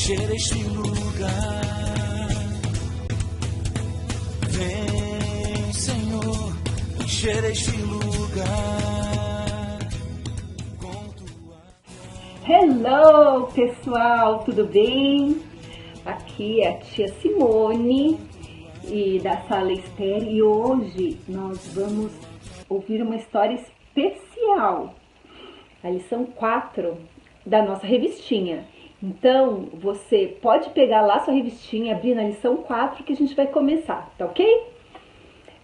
encher este lugar. Vem, Senhor, encher este lugar com tua... Hello, pessoal, tudo bem? Aqui é a tia Simone e da Sala Esther, e hoje nós vamos ouvir uma história especial, a lição 4 da nossa revistinha. Então, você pode pegar lá sua revistinha e abrir na lição 4 que a gente vai começar, tá ok?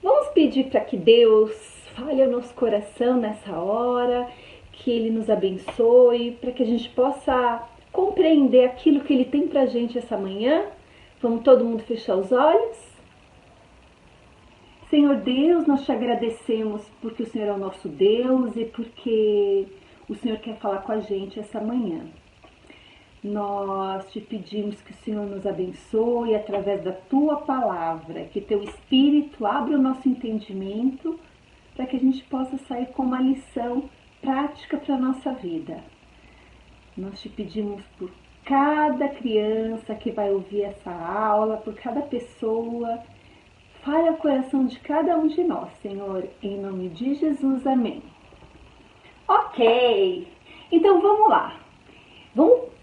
Vamos pedir para que Deus fale ao nosso coração nessa hora, que Ele nos abençoe, para que a gente possa compreender aquilo que Ele tem pra gente essa manhã. Vamos todo mundo fechar os olhos? Senhor Deus, nós te agradecemos porque o Senhor é o nosso Deus e porque o Senhor quer falar com a gente essa manhã. Nós te pedimos que o Senhor nos abençoe através da tua palavra, que teu Espírito abra o nosso entendimento para que a gente possa sair com uma lição prática para a nossa vida. Nós te pedimos por cada criança que vai ouvir essa aula, por cada pessoa. Fale ao coração de cada um de nós, Senhor, em nome de Jesus, amém. Ok, então vamos lá.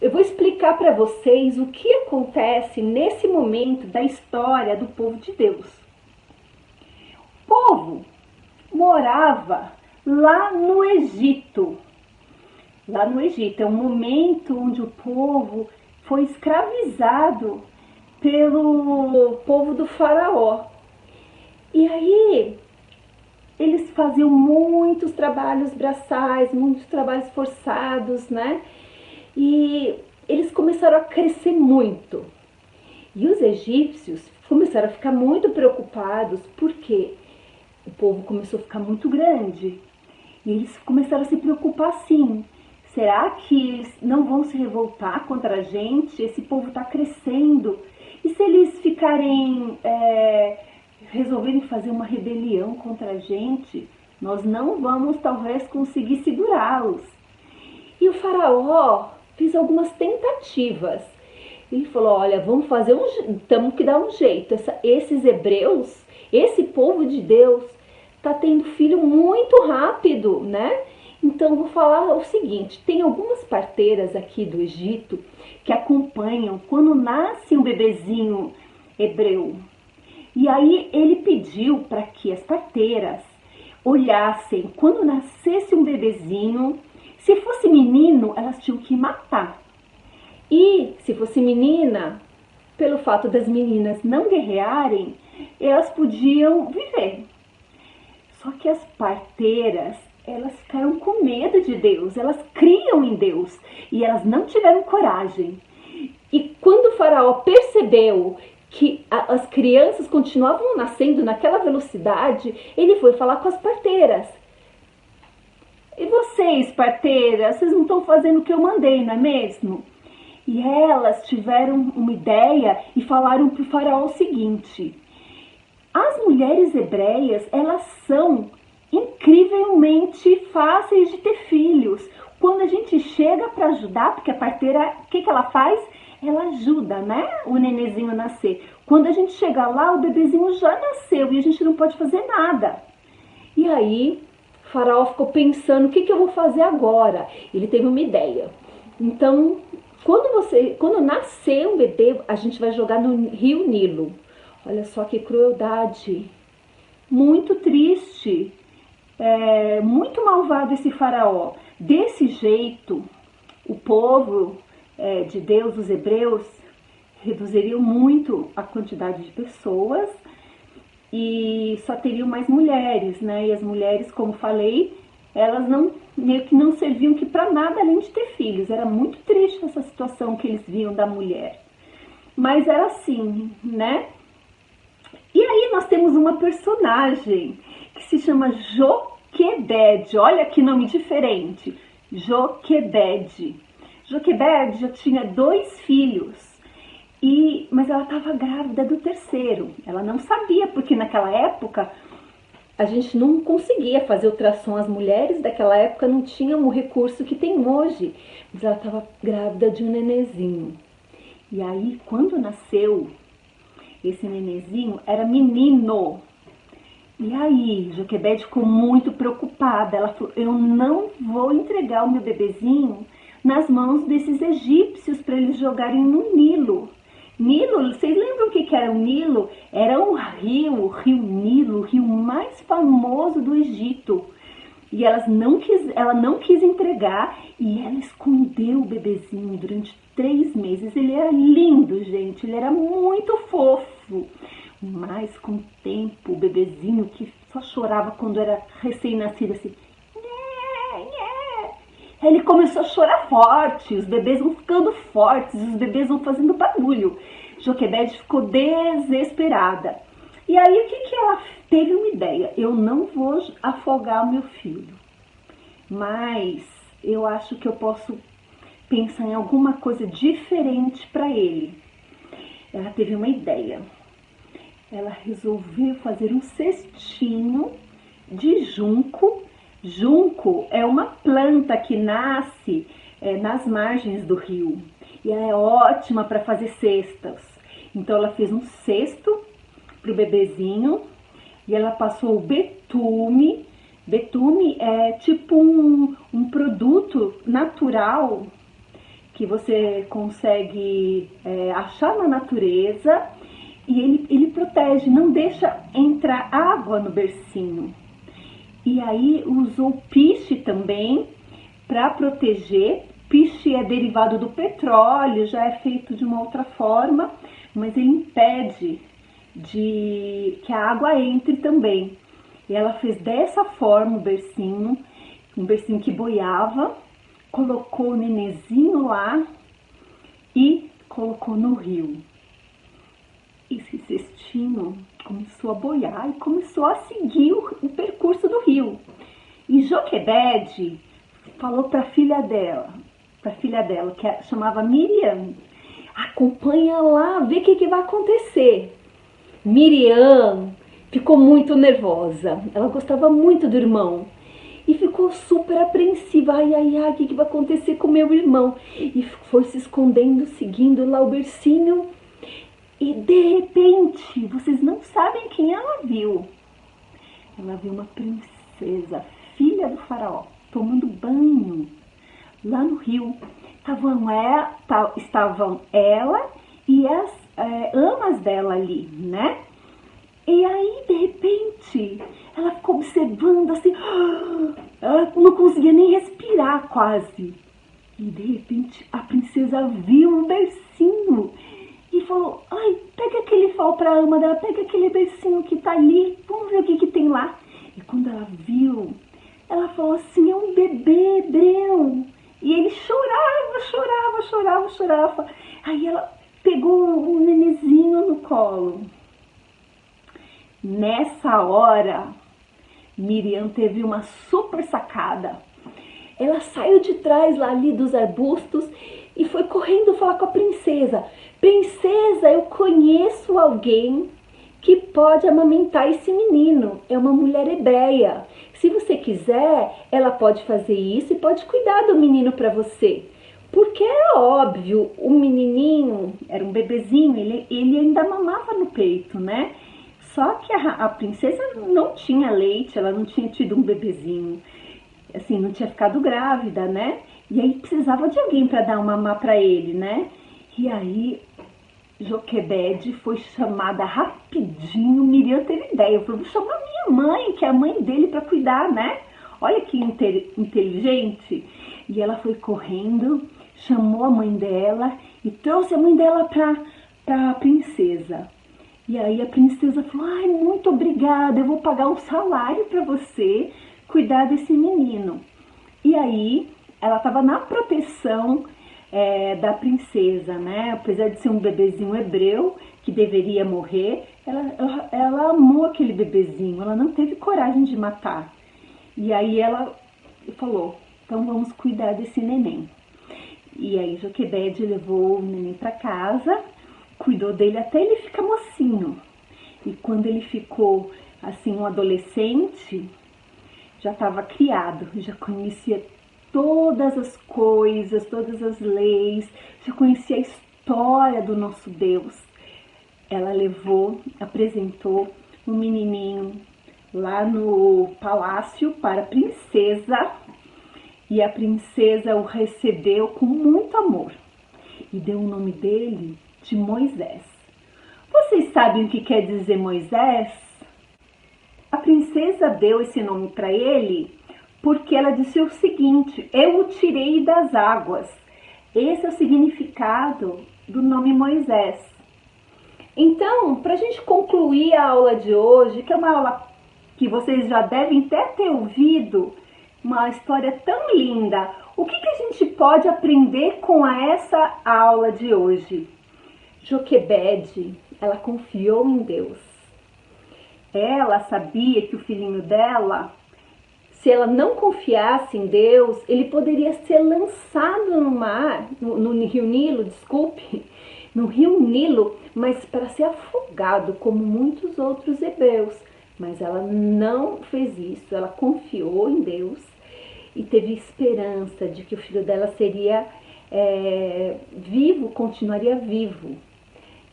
Eu vou explicar para vocês o que acontece nesse momento da história do povo de Deus. O povo morava lá no Egito. Lá no Egito é um momento onde o povo foi escravizado pelo povo do faraó. E aí eles faziam muitos trabalhos braçais, muitos trabalhos forçados, né? E eles começaram a crescer muito. E os egípcios começaram a ficar muito preocupados porque o povo começou a ficar muito grande. E eles começaram a se preocupar assim. Será que eles não vão se revoltar contra a gente? Esse povo está crescendo. E se eles ficarem, resolverem fazer uma rebelião contra a gente, nós não vamos talvez conseguir segurá-los. E o faraó fez algumas tentativas. Ele falou, olha, temos que dar um jeito. Esses hebreus, esse povo de Deus, está tendo filho muito rápido, né? Então, vou falar o seguinte, tem algumas parteiras aqui do Egito que acompanham quando nasce um bebezinho hebreu. E aí ele pediu para que as parteiras olhassem quando nascesse um bebezinho. Se fosse menino, elas tinham que matar. E se fosse menina, pelo fato das meninas não guerrearem, elas podiam viver. Só que as parteiras, elas ficaram com medo de Deus, elas criam em Deus e elas não tiveram coragem. E quando o faraó percebeu que as crianças continuavam nascendo naquela velocidade, ele foi falar com as parteiras. E vocês, parteiras, vocês não estão fazendo o que eu mandei, não é mesmo? E elas tiveram uma ideia e falaram para o faraó o seguinte: as mulheres hebreias, elas são incrivelmente fáceis de ter filhos. Quando a gente chega para ajudar, porque a parteira, o que ela faz? Ela ajuda, né? O nenenzinho a nascer. Quando a gente chega lá, o bebezinho já nasceu e a gente não pode fazer nada. E aí, o faraó ficou pensando, o que eu vou fazer agora? Ele teve uma ideia. Então, quando nascer um bebê, a gente vai jogar no rio Nilo. Olha só que crueldade. Muito triste. Muito malvado esse faraó. Desse jeito, o povo de Deus, os hebreus, reduziriam muito a quantidade de pessoas e só teriam mais mulheres, né? E as mulheres, como falei, elas meio que não serviam que para nada além de ter filhos. Era muito triste essa situação que eles viam da mulher. Mas era assim, né? E aí nós temos uma personagem que se chama Joquebede. Olha que nome diferente. Joquebede. Joquebede já tinha 2 filhos. Mas ela estava grávida do terceiro. Ela não sabia, porque naquela época a gente não conseguia fazer ultrassom. As mulheres daquela época não tinham o recurso que tem hoje. Mas ela estava grávida de um nenenzinho. E aí, quando nasceu, esse nenenzinho era menino. E aí, Joquebede ficou muito preocupada. Ela falou, eu não vou entregar o meu bebezinho nas mãos desses egípcios para eles jogarem no Nilo. Nilo, vocês lembram o que era o Nilo? Era um rio, o rio Nilo, o rio mais famoso do Egito. E ela não quis entregar e ela escondeu o bebezinho durante 3 meses. Ele era lindo, gente, ele era muito fofo. Mas com o tempo, o bebezinho que só chorava quando era recém-nascido, assim, nhé, nhé. Ele começou a chorar forte, os bebês vão ficando fortes, os bebês vão fazendo barulho. Joquebede ficou desesperada. E aí o que ela teve uma ideia? Eu não vou afogar o meu filho, mas eu acho que eu posso pensar em alguma coisa diferente para ele. Ela teve uma ideia. Ela resolveu fazer um cestinho de junco. Junco é uma planta que nasce nas margens do rio e ela é ótima para fazer cestas. Então ela fez um cesto para o bebezinho e ela passou o betume. Betume é tipo um produto natural que você consegue achar na natureza e ele protege, não deixa entrar água no bercinho. E aí usou piche também para proteger. Piche é derivado do petróleo, já é feito de uma outra forma, mas ele impede que a água entre também. E ela fez dessa forma o bercinho, um bercinho que boiava, colocou o nenenzinho lá e colocou no rio. Esse cestinho começou a boiar e começou a seguir o percurso do rio. E Joquebede falou para a filha dela, que chamava Miriam, acompanha lá, vê o que vai acontecer. Miriam ficou muito nervosa, ela gostava muito do irmão e ficou super apreensiva. Ai, o que vai acontecer com meu irmão? E foi se escondendo, seguindo lá o bercinho. E de repente, vocês não sabem quem ela viu. Ela viu uma princesa, filha do faraó, tomando banho lá no rio. Estavam ela e as amas dela ali, né? E aí, de repente, ela ficou observando assim, ela não conseguia nem respirar quase. E de repente, a princesa viu um bercinho e falou, ai, pega aquele fal para a ama dela, pega aquele bercinho que tá ali, vamos ver o que tem lá. E quando ela viu, ela falou assim, é um bebê hebreu. E ele chorava. Aí ela pegou o nenenzinho no colo. Nessa hora, Miriam teve uma super sacada. Ela saiu de trás lá ali dos arbustos e foi correndo falar com a princesa. Princesa, eu conheço alguém que pode amamentar esse menino. É uma mulher hebreia. Se você quiser, ela pode fazer isso e pode cuidar do menino para você. Porque é óbvio, o menininho era um bebezinho, ele ainda mamava no peito, né? Só que a princesa não tinha leite, ela não tinha tido um bebezinho. Assim, não tinha ficado grávida, né? E aí precisava de alguém para dar uma mamá para ele, né? E aí Joquebede foi chamada rapidinho. Miriam teve ideia, eu falei, vou chamar minha mãe, que é a mãe dele, para cuidar, né? Olha que inteligente. E ela foi correndo, chamou a mãe dela e trouxe a mãe dela para a princesa. E aí a princesa falou, ai, muito obrigada, eu vou pagar um salário para você cuidar desse menino. E aí ela estava na proteção da princesa, né? Apesar de ser um bebezinho hebreu que deveria morrer, ela amou aquele bebezinho, ela não teve coragem de matar. E aí ela falou, então vamos cuidar desse neném. E aí Joquebede levou o neném para casa, cuidou dele até ele ficar mocinho. E quando ele ficou assim um adolescente, já estava criado, já conhecia todas as coisas, todas as leis, já conhecia a história do nosso Deus. Ela apresentou um menininho lá no palácio para a princesa, e a princesa o recebeu com muito amor e deu o nome dele de Moisés. Vocês sabem o que quer dizer Moisés? A princesa deu esse nome para ele porque ela disse o seguinte: eu o tirei das águas. Esse é o significado do nome Moisés. Então, para a gente concluir a aula de hoje, que é uma aula que vocês já devem até ter ouvido, uma história tão linda, o que a gente pode aprender com essa aula de hoje? Joquebede, ela confiou em Deus. Ela sabia que o filhinho dela, se ela não confiasse em Deus, ele poderia ser lançado no mar, no Rio Nilo, no Rio Nilo, mas para ser afogado, como muitos outros hebreus. Mas ela não fez isso, ela confiou em Deus e teve esperança de que o filho dela seria vivo, continuaria vivo.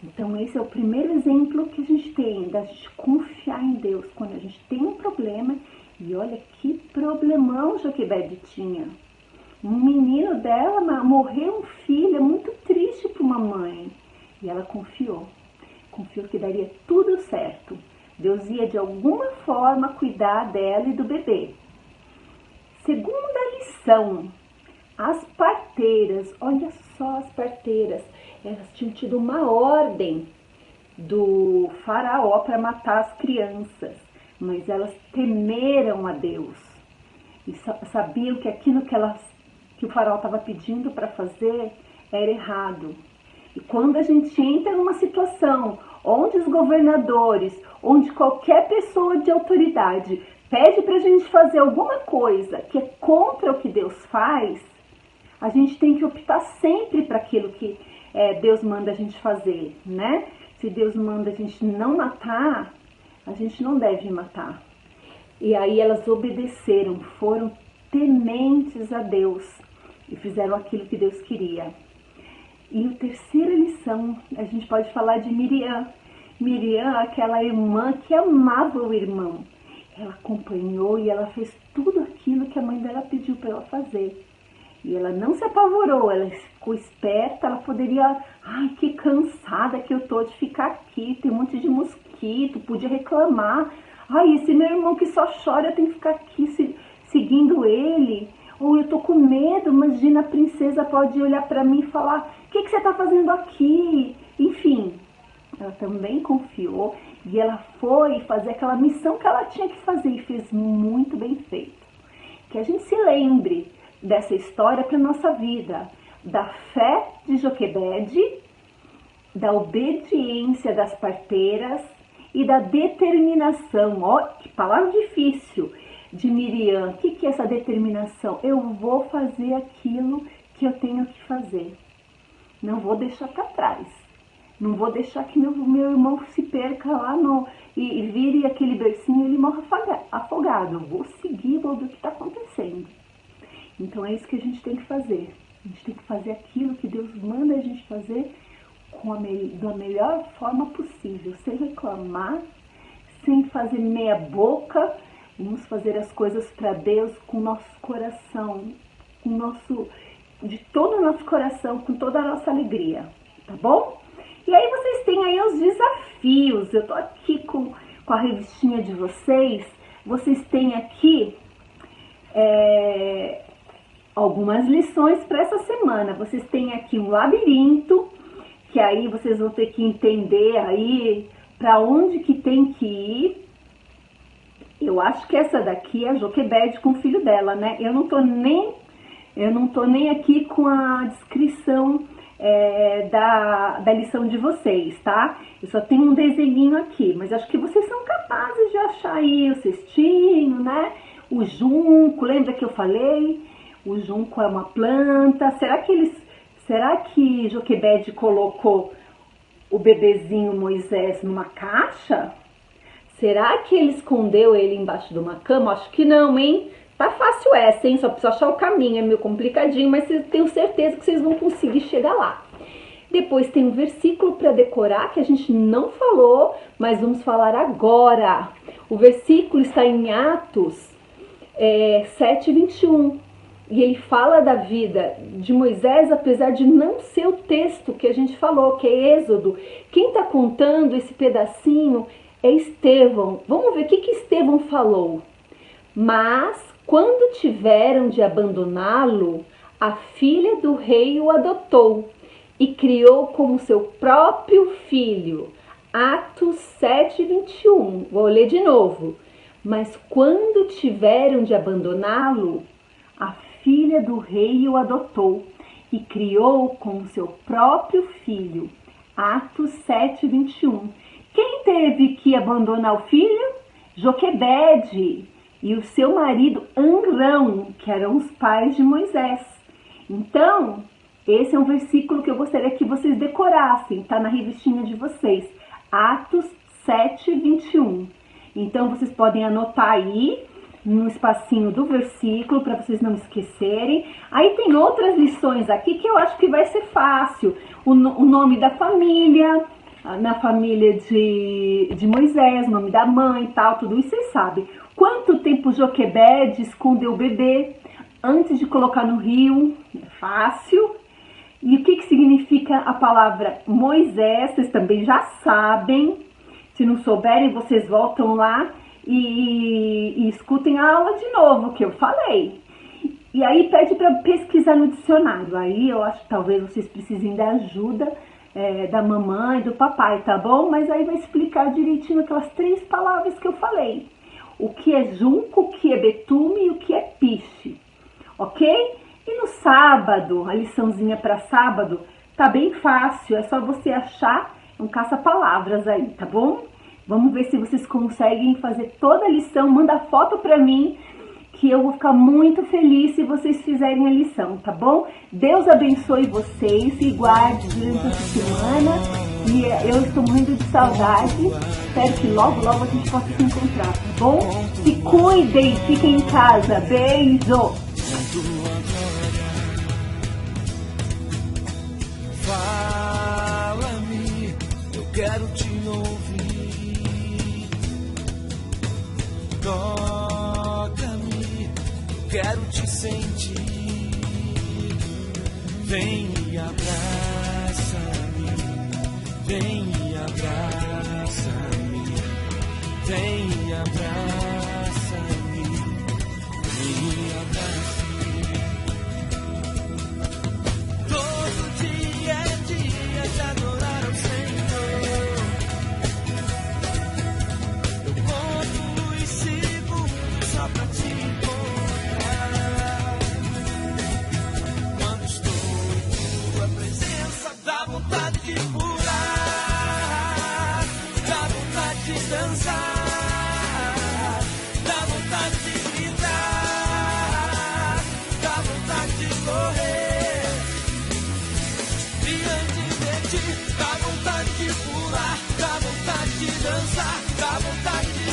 Então esse é o primeiro exemplo que a gente tem, da gente confiar em Deus quando a gente tem um problema. E olha que problemão Joquebede tinha. Um menino dela morreu, um filho, é muito triste para uma mãe. E ela confiou que daria tudo certo. Deus ia de alguma forma cuidar dela e do bebê. Segunda lição, as parteiras, olha só as parteiras, elas tinham tido uma ordem do faraó para matar as crianças, mas elas temeram a Deus e sabiam que aquilo que o faraó estava pedindo para fazer era errado. E quando a gente entra numa situação onde os governadores, onde qualquer pessoa de autoridade pede para a gente fazer alguma coisa que é contra o que Deus faz, a gente tem que optar sempre para aquilo que Deus manda a gente fazer, né? Se Deus manda a gente não matar, a gente não deve matar. E aí elas obedeceram, foram tementes a Deus e fizeram aquilo que Deus queria. E a terceira lição, a gente pode falar de Miriam. Miriam, aquela irmã que amava o irmão. Ela acompanhou e ela fez tudo aquilo que a mãe dela pediu para ela fazer. E ela não se apavorou, ela ficou esperta, ela poderia... Ai, que cansada que eu tô de ficar aqui, tem um monte de mosquito, podia reclamar. Ai, esse meu irmão que só chora, eu tenho que ficar aqui seguindo ele. Ou eu tô com medo, imagina, a princesa pode olhar para mim e falar: o que você tá fazendo aqui? Enfim, ela também confiou e ela foi fazer aquela missão que ela tinha que fazer e fez muito bem feito. Que a gente se lembre dessa história para nossa vida, da fé de Joquebede, da obediência das parteiras e da determinação, ó, que palavra difícil, de Miriam. O que é essa determinação? Eu vou fazer aquilo que eu tenho que fazer. Não vou deixar para trás. Não vou deixar que meu irmão se perca lá e vire aquele bercinho e ele morra afogado. Eu vou seguir, vou ver o que está acontecendo. Então é isso que a gente tem que fazer. A gente tem que fazer aquilo que Deus manda a gente fazer da melhor forma possível, sem reclamar, sem fazer meia boca. Vamos fazer as coisas para Deus com o nosso coração, de todo o nosso coração, com toda a nossa alegria, tá bom? E aí vocês têm aí os desafios. Eu tô aqui com a revistinha de vocês. Vocês têm aqui algumas lições para essa semana. Vocês têm aqui um labirinto, que aí vocês vão ter que entender aí para onde que tem que ir. Eu acho que essa daqui é a Joquebede com o filho dela, né? Eu não tô nem aqui com a descrição da lição de vocês, tá? Eu só tenho um desenhinho aqui, mas acho que vocês são capazes de achar aí o cestinho, né? O junco, lembra que eu falei? O junco é uma planta. Será que Joquebede colocou o bebezinho Moisés numa caixa? Será que ele escondeu ele embaixo de uma cama? Acho que não, hein? Tá fácil essa, hein? Só precisa achar o caminho, é meio complicadinho, mas eu tenho certeza que vocês vão conseguir chegar lá. Depois tem um versículo para decorar que a gente não falou, mas vamos falar agora. O versículo está em Atos 7:21. E ele fala da vida de Moisés, apesar de não ser o texto que a gente falou, que é Êxodo. Quem está contando esse pedacinho é Estevão. Vamos ver o que Estevão falou. Mas, quando tiveram de abandoná-lo, a filha do rei o adotou e criou como seu próprio filho. Atos 7:21. Vou ler de novo. Mas quando tiveram de abandoná-lo, a filha do rei o adotou e criou como seu próprio filho. Atos 7:21. Quem teve que abandonar o filho? Joquebede e o seu marido Amrão, que eram os pais de Moisés. Então, esse é um versículo que eu gostaria que vocês decorassem, está na revistinha de vocês. Atos 7:21. Então, vocês podem anotar aí no espacinho do versículo, para vocês não esquecerem. Aí tem outras lições aqui que eu acho que vai ser fácil. O nome da família, na família de Moisés, o nome da mãe e tal, tudo isso vocês sabem. Quanto tempo Joquebede escondeu o bebê antes de colocar no rio? É fácil. E o que significa a palavra Moisés? Vocês também já sabem. Se não souberem, vocês voltam lá e escutem a aula de novo, que eu falei. E aí pede para pesquisar no dicionário. Aí eu acho que talvez vocês precisem da ajuda da mamãe, do papai, tá bom? Mas aí vai explicar direitinho aquelas 3 palavras que eu falei. O que é junco, o que é betume e o que é piche. Ok? E no sábado, a liçãozinha para sábado, tá bem fácil. É só você achar um caça-palavras aí, tá bom? Vamos ver se vocês conseguem fazer toda a lição. Manda foto para mim, que eu vou ficar muito feliz se vocês fizerem a lição, tá bom? Deus abençoe vocês e guarde durante essa semana. E eu estou morrendo de saudade. Espero que logo, logo a gente possa se encontrar, tá bom? Se cuidem, fiquem em casa. Beijo! Fala-me, eu quero te ouvir. Toca-me, eu quero te sentir. Vem e abraça-me, vem e abraça-me, vem e abraça-me, vem e abraça-me. Todo dia é dia de adorar ao Senhor. Eu conto os segundos só pra te encontrar. Quando estou em tua presença, dá vontade de pular, dá vontade de dançar, dá vontade de gritar, dá vontade de correr. Diante de ti, dá vontade de pular, dá vontade de dançar, dá vontade de